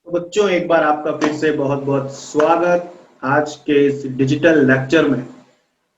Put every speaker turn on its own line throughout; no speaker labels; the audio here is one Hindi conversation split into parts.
तो बच्चों, एक बार आपका फिर से बहुत बहुत स्वागत आज के इस डिजिटल लेक्चर में।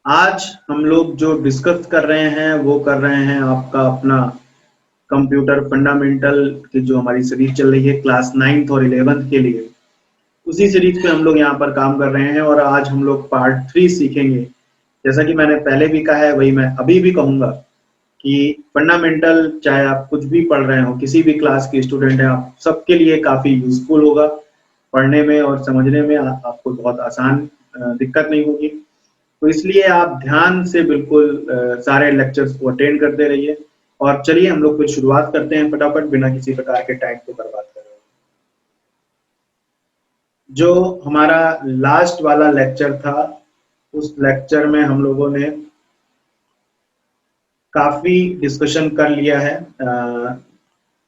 आज हम लोग जो डिस्कस कर रहे हैं वो कर रहे हैं आपका अपना कंप्यूटर फंडामेंटल की जो हमारी सीरीज चल रही है क्लास 9th और 11th के लिए। उसी सीरीज पे हम लोग यहाँ पर काम कर रहे हैं और आज हम लोग पार्ट 3 सीखेंगे। जैसा कि मैंने पहले भी कहा है वही मैं अभी भी कहूंगा कि फंडामेंटल चाहे आप कुछ भी पढ़ रहे हो, किसी भी क्लास के स्टूडेंट हैं, आप सबके लिए काफी यूजफुल होगा। पढ़ने में और समझने में आपको बहुत आसान, दिक्कत नहीं होगी। तो इसलिए आप ध्यान से बिल्कुल सारे लेक्चर्स को अटेंड करते रहिए। और चलिए हम लोग फिर शुरुआत करते हैं फटाफट, बिना किसी प्रकार के टाइम को बर्बाद कर रहे। जो हमारा लास्ट वाला लेक्चर था, उस लेक्चर में हम लोगों ने काफी डिस्कशन कर लिया है।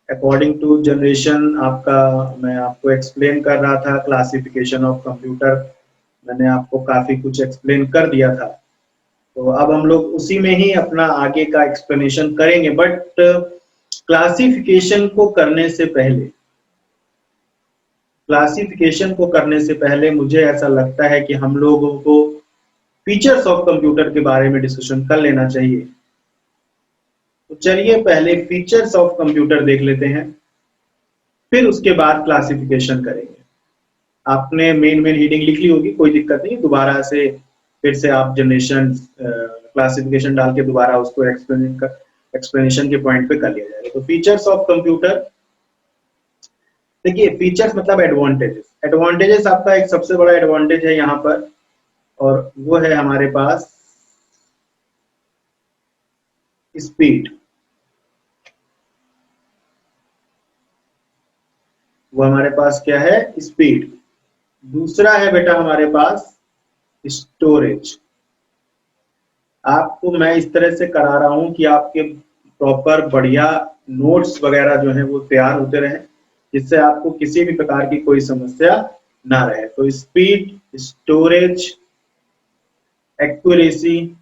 अकॉर्डिंग टू जनरेशन आपका, मैं आपको एक्सप्लेन कर रहा था क्लासिफिकेशन ऑफ कंप्यूटर। मैंने आपको काफी कुछ एक्सप्लेन कर दिया था। तो अब हम लोग उसी में ही अपना आगे का एक्सप्लेनेशन करेंगे। बट क्लासिफिकेशन को करने से पहले मुझे ऐसा लगता है कि हम लोगों को फीचर्स ऑफ कंप्यूटर के बारे में डिस्कशन कर लेना चाहिए। तो चलिए पहले फीचर्स ऑफ कंप्यूटर देख लेते हैं, फिर उसके बाद क्लासिफिकेशन करेंगे। आपने मेन मेन हीडिंग लिख ली होगी, कोई दिक्कत नहीं, दोबारा से फिर से आप जनरेशन क्लासिफिकेशन डाल के दोबारा उसको एक्सप्लेनेशन के पॉइंट पे कर लिया जाएगा। तो फीचर्स ऑफ कंप्यूटर, देखिए फीचर्स मतलब एडवांटेजेस। एडवांटेजेस आपका एक सबसे बड़ा एडवांटेज है यहाँ पर, और वो है हमारे पास स्पीड। वो हमारे पास क्या है? स्पीड। दूसरा है बेटा हमारे पास स्टोरेज। आपको मैं इस तरह से करा रहा हूं कि आपके प्रॉपर बढ़िया नोट्स वगैरह जो है वो तैयार होते रहे, जिससे आपको किसी भी प्रकार की कोई समस्या ना रहे। तो स्पीड, स्टोरेज, एक्यूरेसी,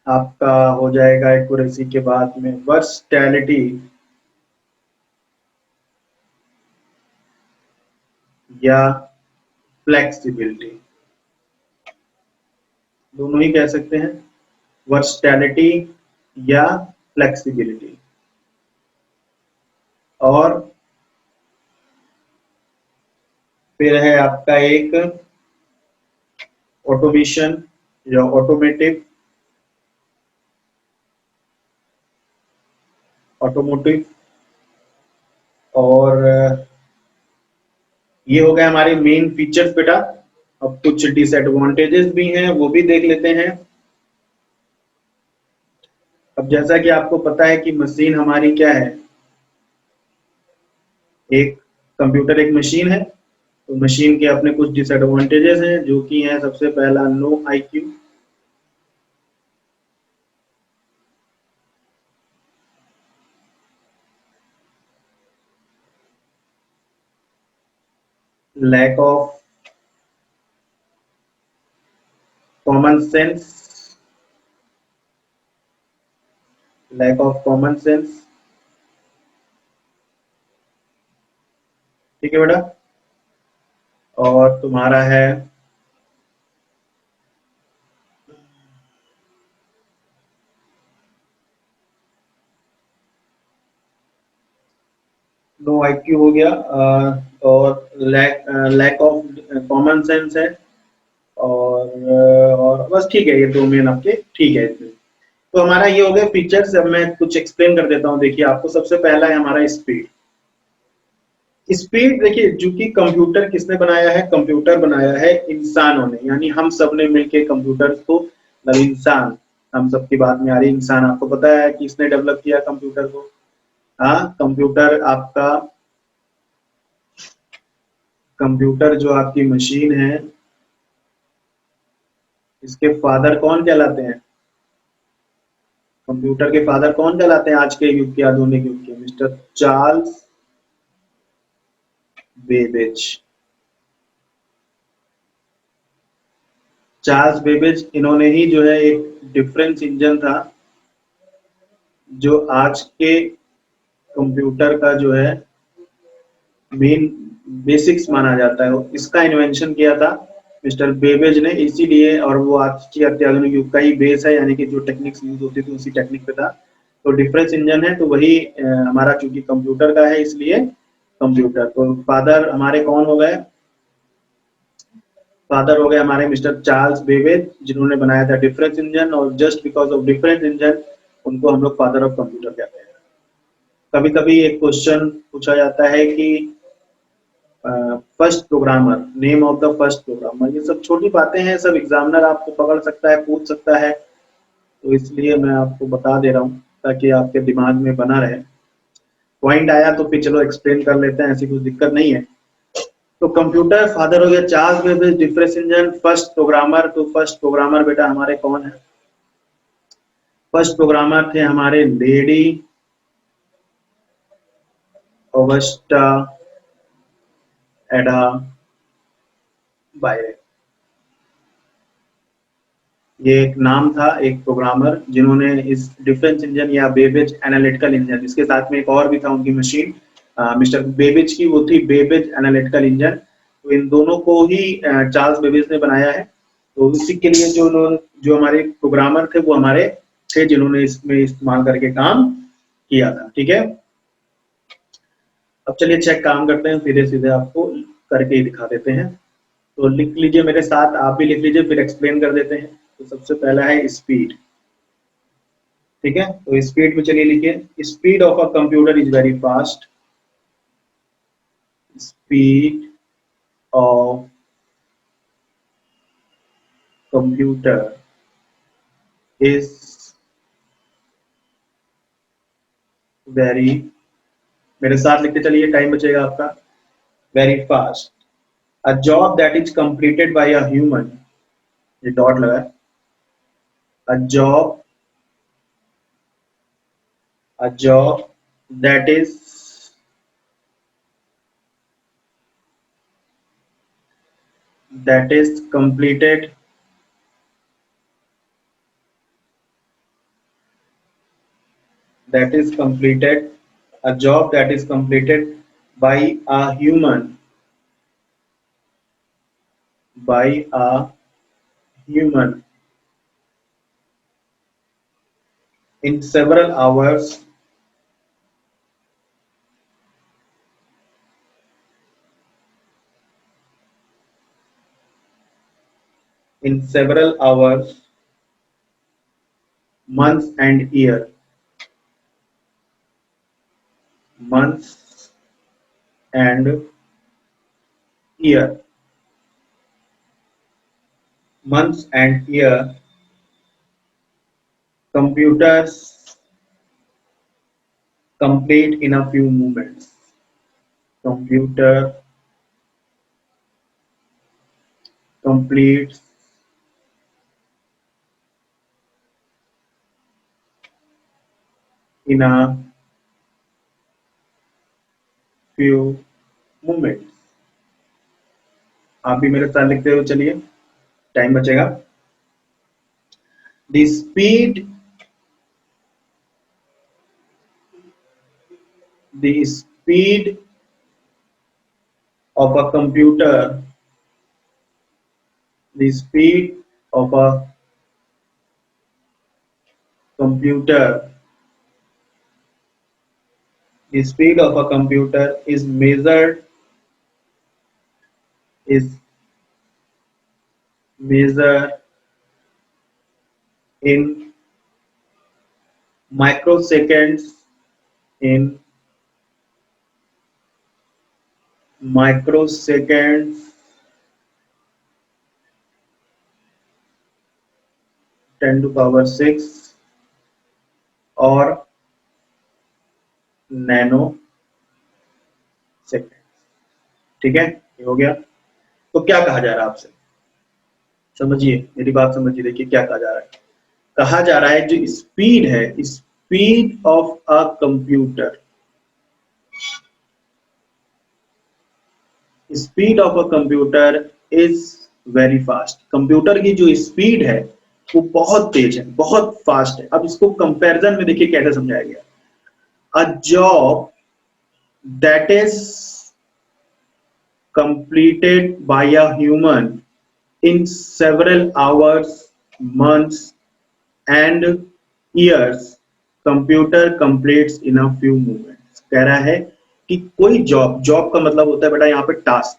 आपका हो जाएगा एक्यूरेसी के बाद में वर्सटैलिटी या फ्लेक्सिबिलिटी, दोनों ही कह सकते हैं, वर्सटैलिटी या फ्लेक्सिबिलिटी। और फिर है आपका एक ऑटोमेशन या ऑटोमोटिव। और ये हो गए हमारे मेन फीचर्स बेटा। अब कुछ डिसएडवांटेजेस भी हैं, वो भी देख लेते हैं। अब जैसा कि आपको पता है कि मशीन हमारी क्या है, एक कंप्यूटर एक मशीन है। तो मशीन के अपने कुछ डिसएडवांटेजेस हैं, जो कि हैं सबसे पहला no IQ, lack of common sense, lack of common sense. ठीक है बेटा। और तुम्हारा है नो आईक्यू हो गया, और लैक ऑफ कॉमन सेंस है। और बस ठीक है, ये दो मेन आपके ठीक है इसमें। तो हमारा ये हो गया फीचर्स। अब मैं कुछ एक्सप्लेन कर देता हूँ। देखिए आपको सबसे पहला है हमारा स्पीड। स्पीड देखिए, जो कि कंप्यूटर किसने बनाया है? कंप्यूटर बनाया है इंसानों ने, यानी हम सब ने मिलकर कंप्यूटर को, मतलब इंसान, हम सब की बात में आ रही इंसान। आपको पता है कि इसने डेवलप किया कंप्यूटर को। हाँ, कंप्यूटर आपका, कंप्यूटर जो आपकी मशीन है, इसके फादर कौन कहलाते हैं? कंप्यूटर के फादर कौन कहलाते हैं आज के युग के, आधुनिक युग के? Mister Charles Babbage. Charles Babbage, इन्होंने ही जो है एक डिफरेंस इंजन था, जो आज के कंप्यूटर का जो है मेन बेसिक्स माना जाता है, इसका इन्वेंशन किया था मिस्टर बेबेज ने, इसीलिए, और वो आज की अत्याधुनिक युग का ही बेस है, यानी कि जो टेक्निक्स यूज होती थी उसी टेक्निक पे था। तो डिफरेंस इंजन है, तो वही हमारा चूंकि कंप्यूटर का है इसलिए कंप्यूटर। तो फादर हमारे कौन हो गए? फादर हो गए हमारे मिस्टर चार्ल्स बेबेज, जिन्होंने बनाया था डिफरेंस इंजन, और just because of difference engine उनको हम लोग फादर ऑफ कंप्यूटर कहते हैं। कभी कभी एक क्वेश्चन पूछा जाता है कि first programmer, name of the first programmer, ये सब छोटी बातें हैं, सब एग्जामिनर आपको पकड़ सकता है, पूछ सकता है, तो इसलिए मैं आपको बता दे रहा हूँ ताकि आपके दिमाग में बना रहे। पॉइंट आया तो फिर चलो एक्सप्लेन कर लेते हैं, ऐसी कुछ दिक्कत नहीं है। तो कंप्यूटर फादर हो गया Charles Babbage, difference engine first programmer. तो फर्स्ट प्रोग्रामर बेटा हमारे कौन है? फर्स्ट प्रोग्रामर थे हमारे लेडी ऑगस्टा एडा बायरे। ये एक नाम था, एक प्रोग्रामर जिन्होंने इस डिफरेंस इंजन या बेबेज एनालिटिकल इंजन, इसके साथ में एक और भी था उनकी मशीन मिस्टर बेबेज की, वो थी बेबेज एनालिटिकल इंजन। तो इन दोनों को ही चार्ल्स बेबेज ने बनाया है। तो इसी के लिए जो हमारे प्रोग्रामर थे वो हमारे थे, जिन्होंने इसमें इस्तेमाल करके काम किया था। ठीक है, अब चलिए चेक काम करते हैं, सीधे सीधे आपको करके ही दिखा देते हैं। तो लिख लीजिए मेरे साथ, आप भी लिख लीजिए, फिर एक्सप्लेन कर देते हैं। तो सबसे पहला है स्पीड। ठीक है, तो स्पीड पे चलिए लिखिए, speed of a computer is very fast. Speed of computer is very, मेरे साथ लिखते चलिए, टाइम बचेगा आपका। Very fast. A job that is completed by a human, ये डॉट लगा है, a job, a job that is completed a job that is completed by a human, by a human in several hours, in several hours, months and year, months and year, months and year, computers complete in a few moments. Computer completes in a few moments. आप भी मेरे साथ लिखते हुए चलिए, टाइम बचेगा। The speed, the speed of a computer, the speed of a computer, the speed of a computer is measured in microseconds, in microseconds, 10 to power 6 और नैनो सेकेंड। ठीक है, ये हो गया। तो क्या कहा जा रहा है आपसे, समझिए मेरी बात समझिए, देखिए क्या कहा जा रहा है। कहा जा रहा है जो स्पीड है, speed of a computer, speed of a computer is very fast. Computer की जो स्पीड है वो बहुत तेज है, बहुत फास्ट है। अब इसको कंपैरिजन में देखिए कैसे समझाया गया। A job that is completed by a human in several hours, months, and years, computer completes in a few moments। कह रहा है कि कोई जॉब, जॉब का मतलब होता है बेटा यहाँ पे टास्क,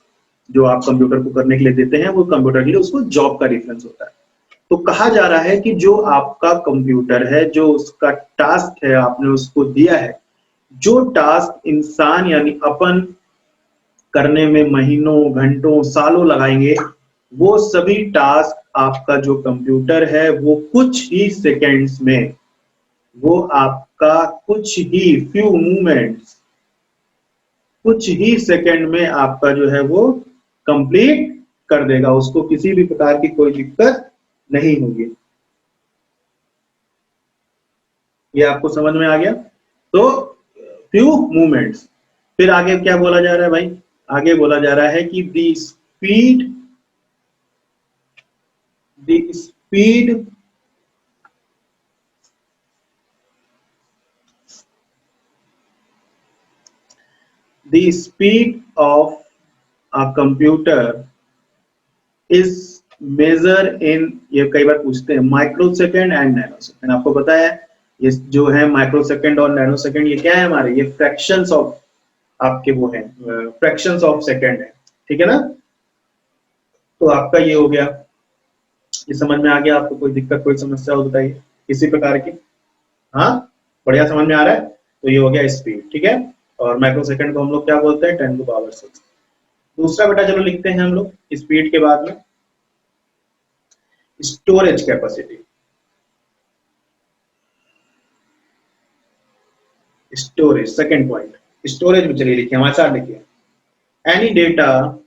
जो आप कंप्यूटर को करने के लिए देते हैं वो कंप्यूटर के लिए उसको जॉब का रेफरेंस होता है। तो कहा जा रहा है कि जो आपका कंप्यूटर है, जो उसका टास्क है आपने उसको दिया है, जो टास्क इंसान यानी अपन करने में महीनों, घंटों, सालों लगाएंगे, वो सभी टास्क आपका जो कंप्यूटर है वो कुछ ही सेकेंड्स में, वो आपका कुछ ही फ्यू मोमेंट्स, कुछ ही सेकंड में आपका जो है वो कंप्लीट कर देगा। उसको किसी भी प्रकार की कोई दिक्कत नहीं होगी। ये आपको समझ में आ गया? तो फ्यू मोमेंट्स। फिर आगे क्या बोला जा रहा है भाई? आगे बोला जा रहा है कि the speed the speed of a computer is measure in, ये कई बार पूछते हैं, माइक्रोसेकंड एंड नैनोसेकंड। आपको पता है ये जो है माइक्रोसेकंड और नैनोसेकंड, ये क्या है हमारे, ये फ्रैक्शंस ऑफ आपके वो है, फ्रैक्शंस ऑफ सेकंड है, ठीक है ना। तो आपका ये हो गया, ये समझ में आ गया आपको? कोई दिक्कत, कोई समस्या हो बताइए किसी प्रकार की? हाँ, बढ़िया समझ में आ रहा है। तो ये हो गया स्पीड, ठीक है। और माइक्रो सेकंड को हम लोग क्या बोलते हैं, 10⁻⁶। दूसरा बेटा चलो लिखते हैं हम लोग स्पीड के बाद में storage capacity. Storage second point, storage में चलिए लिखिए, हमारे साथ लिखिए। Any data,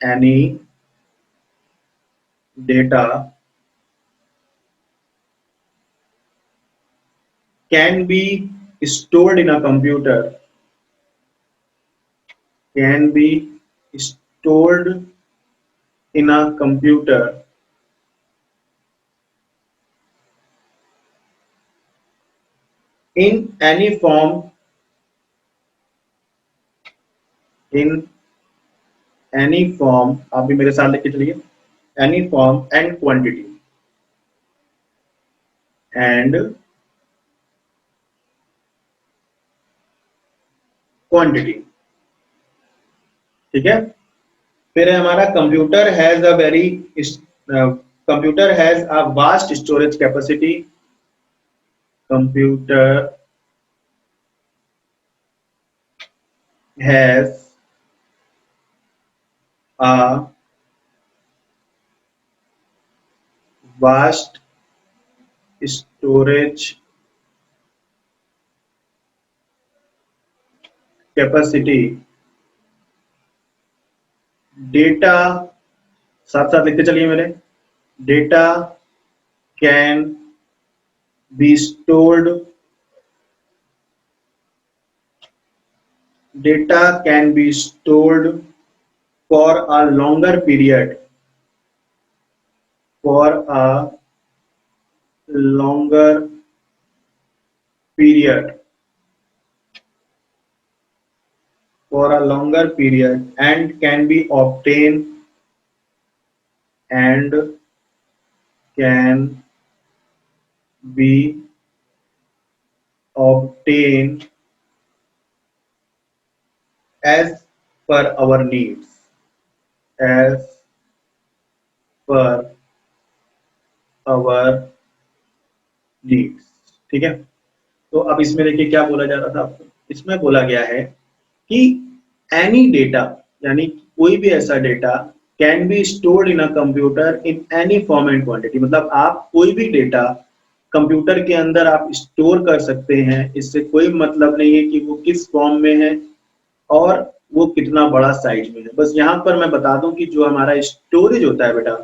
any data can be stored in a computer, can be stored in a computer in any form, in any form, आप भी मेरे साथ लिख के चलिए, any form and quantity, and quantity, ठीक है। फिर है हमारा computer has a very, computer has a vast storage capacity, computer has a vast storage capacity, data, साथ साथ लिखते चलिए मेरे, data can be stored, data can be stored for a longer period, for a longer period, for a longer period and can be obtained, and can be obtained as per our needs, as per our needs, ठीक है। तो अब इसमें देखिए क्या बोला जा रहा था आपको, इसमें बोला गया है कि एनी डेटा, यानी कोई भी ऐसा data can be stored in a computer in any form and quantity, मतलब आप कोई भी डेटा कंप्यूटर के अंदर आप स्टोर कर सकते हैं। इससे कोई मतलब नहीं है कि वो किस फॉर्म में है और वो कितना बड़ा साइज में है। बस यहाँ पर मैं बता दूं कि जो हमारा स्टोरेज होता है बेटा,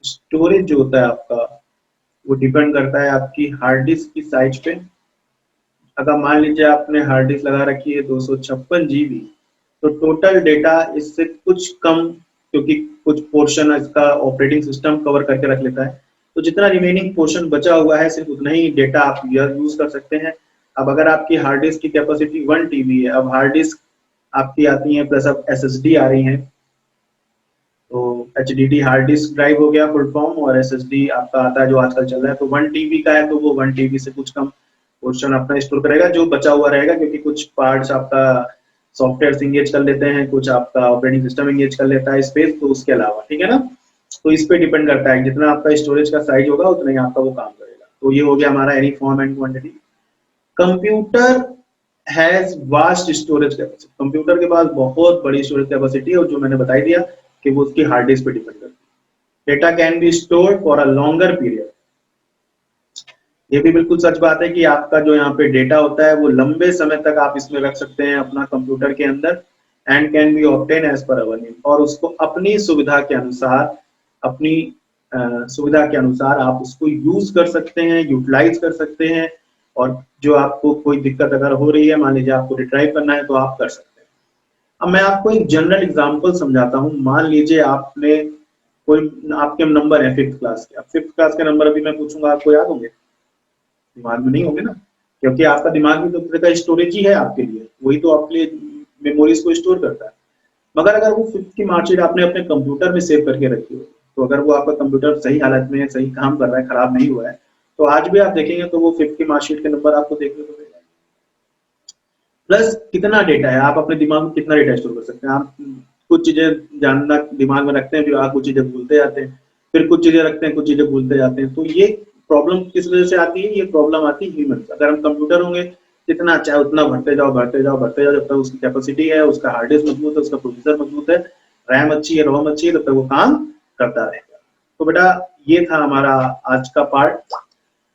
स्टोरेज जो होता है आपका, वो डिपेंड करता है आपकी हार्ड डिस्क की साइज पे। अगर मान लीजिए आपने हार्ड डिस्क लगा रखी है 256 GB, तो टोटल डेटा इससे कुछ कम, क्योंकि कुछ पोर्शन इसका ऑपरेटिंग सिस्टम कवर करके रख लेता है। तो जितना रिमेनिंग पोर्शन बचा हुआ है सिर्फ उतना ही डेटा आप यूज कर सकते हैं। अब अगर आपकी हार्ड डिस्क की कैपेसिटी 1 TB है, अब हार्ड डिस्क आपकी आती है प्लस अब SSD आ रही है, तो HDD हार्ड डिस्क ड्राइव हो गया फुल फॉर्म, और SSD आपका आता है जो आजकल चल रहा है, तो 1 TB का है तो वो 1 TB से कुछ कम पोर्शन अपना स्टोर करेगा, जो बचा हुआ रहेगा, क्योंकि कुछ पार्ट्स आपका सॉफ्टवेयर इंगेज कर लेते हैं, कुछ आपका ऑपरेटिंग सिस्टम इंगेज कर लेता है स्पेस, तो उसके अलावा, ठीक है ना। तो इस पे डिपेंड करता है, जितना आपका स्टोरेज का साइज होगा उतना ही आपका वो काम करेगा। तो ये हो गया हमारा any form and quantity. Computer has vast storage capacity, computer के पास बहुत बड़ी स्टोरेज कैपेसिटी है, और जो मैंने बताई दिया कि वो उसकी हार्ड डिस्क पे डिपेंड करती है। Data can be stored for a longer period, ये भी बिल्कुल सच बात है कि आपका जो यहाँ पे डेटा होता है वो लंबे समय तक आप इसमें रख सकते हैं अपना कंप्यूटर के अंदर, and can be obtain as per our need, और उसको अपनी सुविधा के अनुसार, अपनी सुविधा के अनुसार आप उसको यूज कर सकते हैं, यूटिलाइज कर सकते हैं, और जो आपको कोई दिक्कत अगर हो रही है, मान लीजिए आपको रिट्राइव करना है, तो आप कर सकते हैं। अब मैं आपको एक जनरल एग्जांपल समझाता हूँ। मान लीजिए आपने कोई, आपके नंबर है 5th क्लास के, अब 5th क्लास के नंबर अभी मैं पूछूंगा, आपको याद होंगे? दिमाग में नहीं होंगे ना, क्योंकि आपका दिमाग भी तो तरह का स्टोरेज ही है आपके लिए, वही तो आपके लिए मेमोरीज को स्टोर करता है। मगर अगर वो 5th की मार्कशीट आपने अपने कंप्यूटर में सेव करके रखी हो, तो अगर वो आपका कंप्यूटर सही हालत में है, सही काम कर रहा है, खराब नहीं हुआ है, तो आज भी आप देखेंगे तो वो 5th की मार्कशीट के नंबर आपको देखने को मिलेगा। प्लस कितना डेटा है, आप अपने दिमाग में कितना डेटा स्टोर कर सकते हैं। आप कुछ चीजें जानना दिमाग में रखते हैं, फिर आप कुछ चीजें भूलते जाते हैं, फिर कुछ चीजें रखते हैं, कुछ चीजें भूलते जाते हैं। तो ये प्रॉब्लम किस वजह से आती है? ये प्रॉब्लम आती है ह्यूमन। अगर हम कंप्यूटर होंगे, जितना चाहे उतना भरते जाओ भरते जाओ भरते जाओ, जब तक उसकी कैपेसिटी है, उसका हार्ड डिस्क मजबूत है, उसका प्रोसेसर मजबूत है, रैम अच्छी है, रोम अच्छी है, तब तक वो काम करता रहेगा। तो बेटा ये था हमारा आज का पार्ट।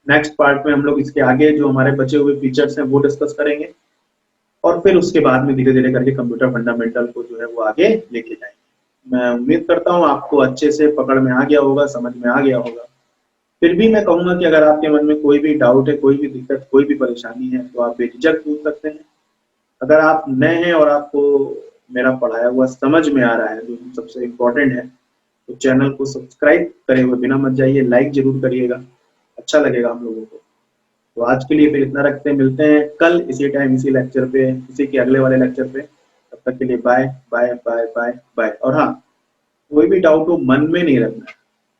नेक्स्ट पार्ट में हम लोग इसके आगे जो हमारे बचे हुए फीचर्स हैं वो डिस्कस करेंगे, और फिर उसके बाद में धीरे धीरे करके कंप्यूटर फंडामेंटल को जो है वो आगे लेके जाएंगे। मैं उम्मीद करता हूँ आपको अच्छे से पकड़ में आ गया होगा, समझ में आ गया होगा। फिर भी मैं कहूंगा कि अगर आपके मन में कोई भी डाउट है, कोई भी दिक्कत, कोई भी परेशानी है, तो आप बेझिझक पूछ सकते हैं। अगर आप नए हैं और आपको मेरा पढ़ाया हुआ समझ में आ रहा है, जो सबसे इम्पोर्टेंट है, तो चैनल को सब्सक्राइब करे हुए बिना मत जाइए, लाइक जरूर करिएगा, अच्छा लगेगा हम लोगों को। तो आज के लिए फिर इतना रखते हैं, मिलते हैं कल इसी टाइम इसी लेक्चर पे, इसी के अगले वाले लेक्चर पे। तब तक के लिए bye bye bye bye bye. और हाँ, कोई भी डाउट हो मन में नहीं रखना है,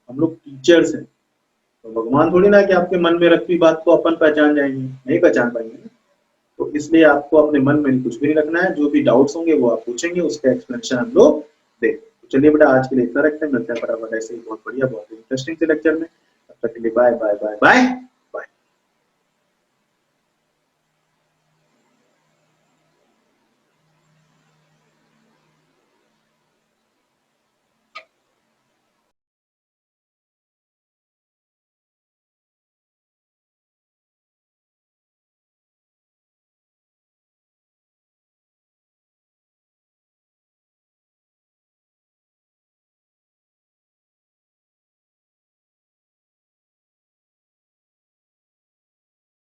हम लोग टीचर्स हैं, तो भगवान थोड़ी ना कि आपके मन में रखी बात को अपन पहचान जाएंगे, नहीं पहचान पाएंगे ना। तो इसलिए आपको अपने मन में कुछ भी नहीं रखना है, जो भी डाउट्स होंगे वो आप पूछेंगे, उसका एक्सप्लेनेशन हम लोग देंगे। तो चलिए बेटा आज के लिए इतना रखते हैं, मिलते हैं फटाफट ऐसे ही बहुत बढ़िया बहुत इंटरेस्टिंग से लेक्चर में। तब तक के लिए बाय बाय बाय बाय।